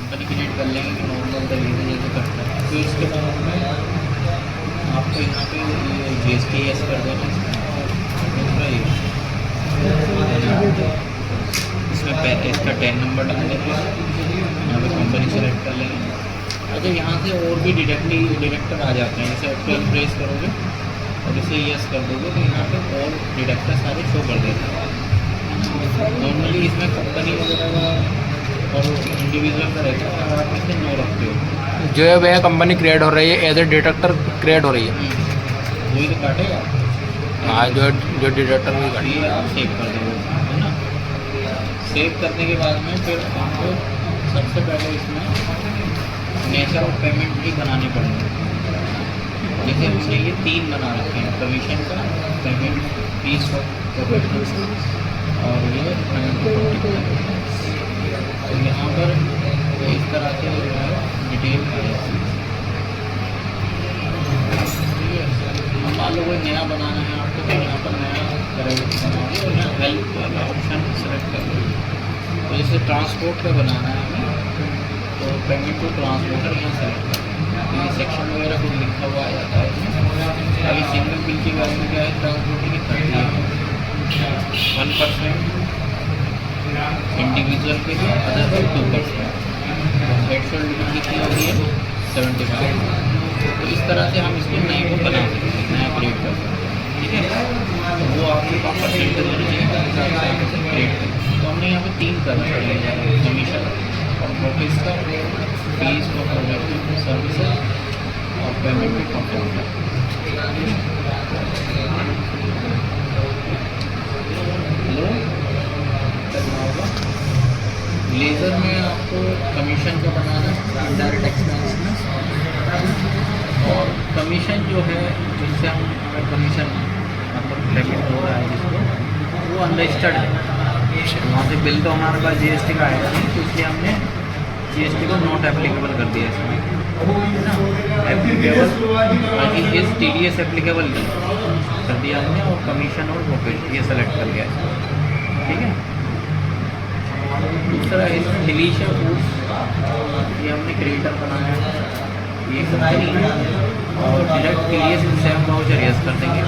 Company create कर लेंगे कि नॉर्मल तरीके से जैसे करते हैं। फिर उसके बाद में आपको यहाँ पे ये GST एस कर देना दूसरा ये इसमें इसका 10 नंबर डाल देंगे, यहाँ पे कंपनी सेलेक्ट कर लेंगे। अच्छा यहाँ से और भी डिडक्टर आ जाते हैं, जैसे F12 प्रेस करोगे और इसे यस कर दोगे तो यहाँ पे और डिडक्टर सारे शो कर देते हैं। नॉर्मली इसमें कंपनी वगैरह का और इंडिविजुअल का रहता है, अगर आप इसमें नो रखते हो जो है वह कंपनी क्रिएट हो रही है, एज ए डिडक्टर क्रिएट हो रही है। वही तो काटेगा। हाँ, जो डिडक्टर वही काटे। ये आप सेव कर दोगे, है ना। सेव करने के बाद में फिर आपको सबसे पहले इसमें नेचर ऑफ पेमेंट भी बनाने पड़ेंगे। जैसे हमने ये 3 बना रखे हैं, कमीशन का, पेमेंट फीस ऑफ प्रोफेशनल और ये पेमेंट तो यहाँ पर इस तरह से डिटेल मान लो कोई नया बनाना है आपको, तो यहाँ पर नया करेंगे और यहाँ हेल्प वाला ऑप्शन सेलेक्ट कर लो। तो जैसे ट्रांसपोर्ट का बनाना है हमें, तो पेमेंट टू ट्रांसपोर्टर यहाँ सेलेक्ट कर लो। तो ये सेक्शन वगैरह कुछ लिखा हुआ आ जाता है इसमें। अभी सिंगल बिल की वैल्यू क्या है ट्रांसपोर्टर की 30 है, 1% इंडिविजुअल के लिए, अदर पर 2%। एक्चुअल लिमिट कितनी होती है 75। तो इस तरह से हम इसको नए को बना सकते हैं, नया क्रिएट कर सकते हैं, ठीक है। तो वो आपके पास परसेंटेज होनी चाहिए क्रिएट कर। तो हमने यहाँ पे 3 करना पड़ेगा, कमीशन और प्रॉफिट का, फीस फॉर प्रोडक्ट सर्विसेज और पेमेंट टू कंपनी। हेलो, करना होगा। लेज़र में आपको कमीशन का बनाना है, इनडायरेक्ट एक्सपेंस में। और कमीशन जो है जिससे हम अगर कमीशन मतलब पेमेंट हो रहा है जिसको, वो अनरजिस्टर्ड है। वहाँ से बिल तो हमारे पास GST का आएगा नहीं, तो इसलिए हमने GST को नॉट एप्लीकेबल कर दिया इसमें, है ना। एप्लीकेबल बाकी इस TDS एप्लीकेबल कर दिया हमने, और कमीशन और ब्रोकरेज ये सेलेक्ट कर लिया, ठीक है। दूसरा डिलीशिया फूड्स, ये हमने क्रिएटर बनाया है, ये कंपनी है। और direct TDS same voucher yes कर देंगे।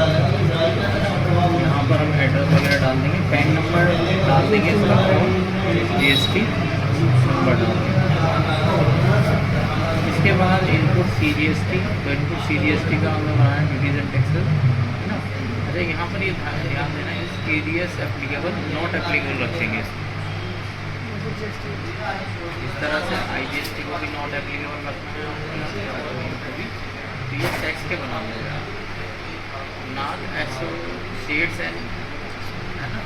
यहाँ पर हम एड्रेस वगैरह डाल देंगे, पैन नंबर डाल देंगे, इसका GST नंबर डाल देंगे। इसके बाद इनपुट CGST, तो इनपुट CGST का हमने बनाया ड्यूटीज एंड टैक्सेस, है ना। अच्छा यहाँ पर ये ध्यान देना है, इस TDS एप्लीकेबल नॉट एप्लीकेबल रखेंगे इस तरह से। IGST को भी नॉट एप्लीकेबल रखना है, तो ये टैक्स के बना देगा, नॉट एसोसिएट्स एंड, है ना।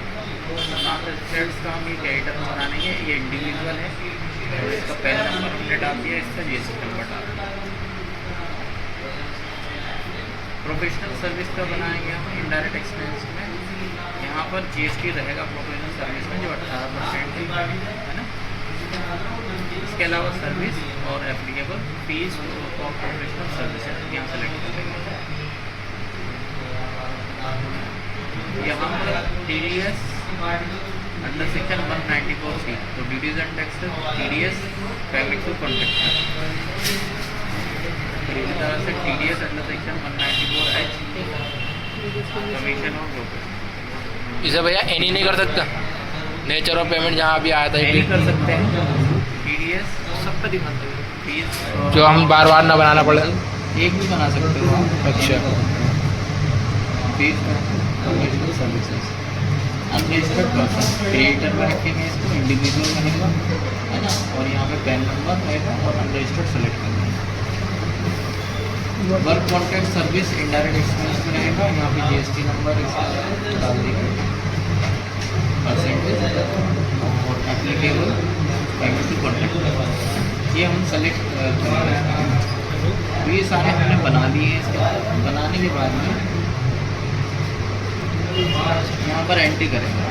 नॉट एसोसिएट्स का हम ये क्रेडिटर बनाने हैं, ये इंडिविजुअल है, और इसका पैन नंबर हमने डाल दिया, इसका GST नंबर डाल दिया। प्रोफेशनल सर्विस का बनाएंगे हम इनडायरेक्ट एक्सपेंस में, यहाँ पर GST रहेगा प्रोफेशनल सर्विस में जो 18% है ना। इसके अलावा सर्विस और applicable fees for professional services यहाँ सेलेक्ट कर लेंगे। यहाँ पर TDS अंडर सेक्शन 194C, तो duties and taxes TDS payment to contractor. इसी तरह से TDS under section 194H commission और ब्रोकरेज। इसे भैया एनी नहीं कर सकता, नेचर ऑफ पेमेंट जहाँ अभी आया था ये कर सकते हैं। TDS सब पर दिखाते हैं, फीस जो हम बार बार ना बनाना पड़े। एक भी बना सकते हो आप। अच्छा, fees professional services unregistered person, creator में रखेंगे इसको, इंडिविजुअल रहेगा, है ना। और यहाँ पे पैन नंबर रहेगा और अनरजिस्टर्ड सेलेक्ट करना है। Work contract service indirect expense में रहेगा, यहाँ पे GST नंबर इसका डाल देंगे, परसेंटेज और एप्लीकेबल पेमेंट टू कॉन्ट्रैक्ट ये हम सेलेक्ट करेंगे। तो ये सारे हमने बना लिए हैं। इसके बनाने के बाद में यहाँ पर एंट्री करेंगे,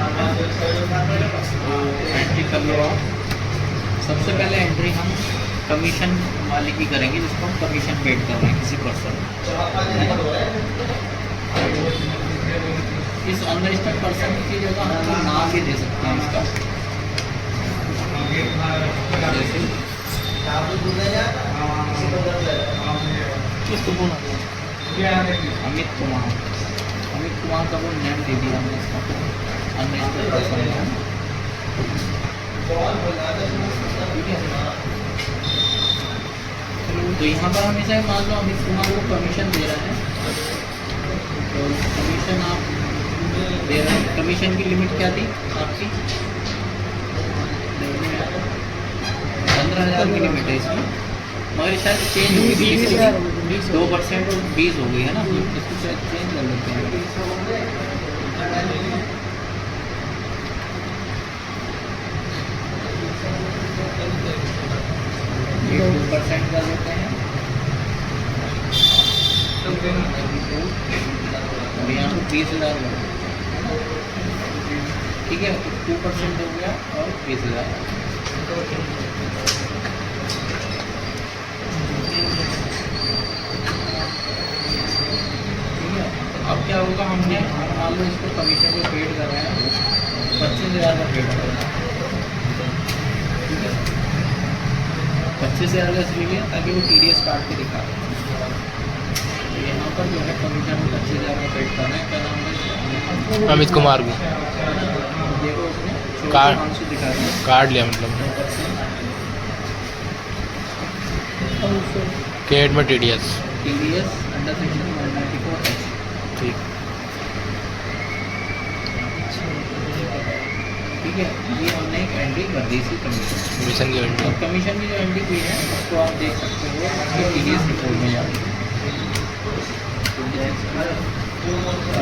तो एंट्री कर लो आप। सबसे पहले एंट्री हम कमीशन वाले की करेंगे, जिसको हम कमीशन पेड कर रहे हैं किसी पर्सन। इस अनरजिस्टर्ड पर्सन की जगह हम नाम भी दे सकते हैं इसका, जैसे अमित कुमार का वो नेम दे दिया हमने इसका अनरजिस्टर्ड पर्सन है। ठीक है, तो यहाँ पर हम इसे मान लो अमित कुमार को कमीशन दे रहे हैं, तो कमीशन आप दे रहे हैं। कमीशन की लिमिट क्या थी आपकी? 15,000 की लिमिट है इसमें, मगर शायद चेंज हो गई 2% और 20 हो गई है ना, इसको शायद चेंज कर लेते हैं। 2% कर देते हैं और यहाँ पर 20,000 लगा। ठीक है, 2% हो गया और 20,000। अब क्या होगा, हमने मान लो इसको कमीशन पे पेड कर रहे हैं 25,000 का पेड कर रहे हैं। ठीक है, 25,000 का इसलिए ताकि वो TDS काट के दिखा। तो यहाँ पर जो है कमीशन 25,000 का पेड कर रहे हैं। क्या नाम है? अमित कुमार को देखो उसने कार्ड दिखा रहे हैं, कार्ड लिया मतलब केट में TDS। TDS under section 194H। ठीक ठीक है, ये हमने एक एंट्री कर दी इसी कमीशन कमीशन की एंट्री। और कमीशन की जो एंट्री हुई है उसको आप देख सकते हो कि TDS रिपोर्ट में जाती है। तो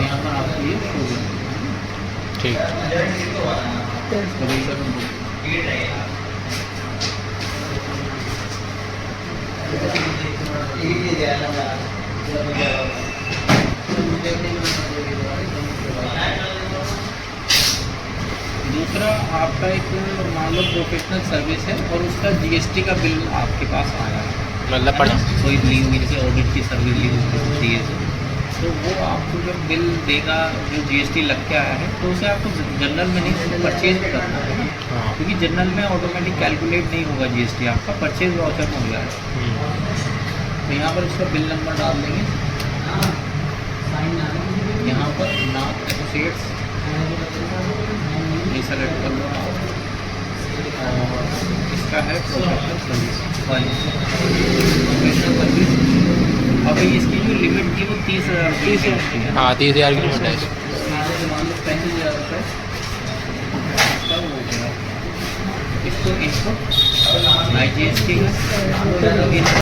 यहाँ पर आपको ये शो होगा। ठीक दूसरा आपका एक मान लो प्रोफेशनल सर्विस है और उसका GST का बिल आपके पास आया है, मतलब पढ़ कोई ली हुई जैसे ऑडिट की सर्विस ली होती है, तो वो आपको जब बिल देगा जो GST लग के आया है, तो उसे आपको जनरल में नहीं परचेज में करना है, हाँ। क्योंकि जनरल में ऑटोमेटिक कैलकुलेट नहीं होगा GST, आपका परचेज वाउचर में हो गया है। तो यहाँ पर उसका बिल नंबर डाल देंगे, यहाँ पर नाम एसोसिएट्स ये सेलेक्ट कर लो और इसका है प्रोफेशनल सर्विस वाली प्रोफेशनल सर्विस। अभी इसकी जो लिमिट थी वो 30,000 की है। हाँ 30,000 की लिमिट है। मान लो 35,000 रुपये तब हो गया। इसको इनपुट IGST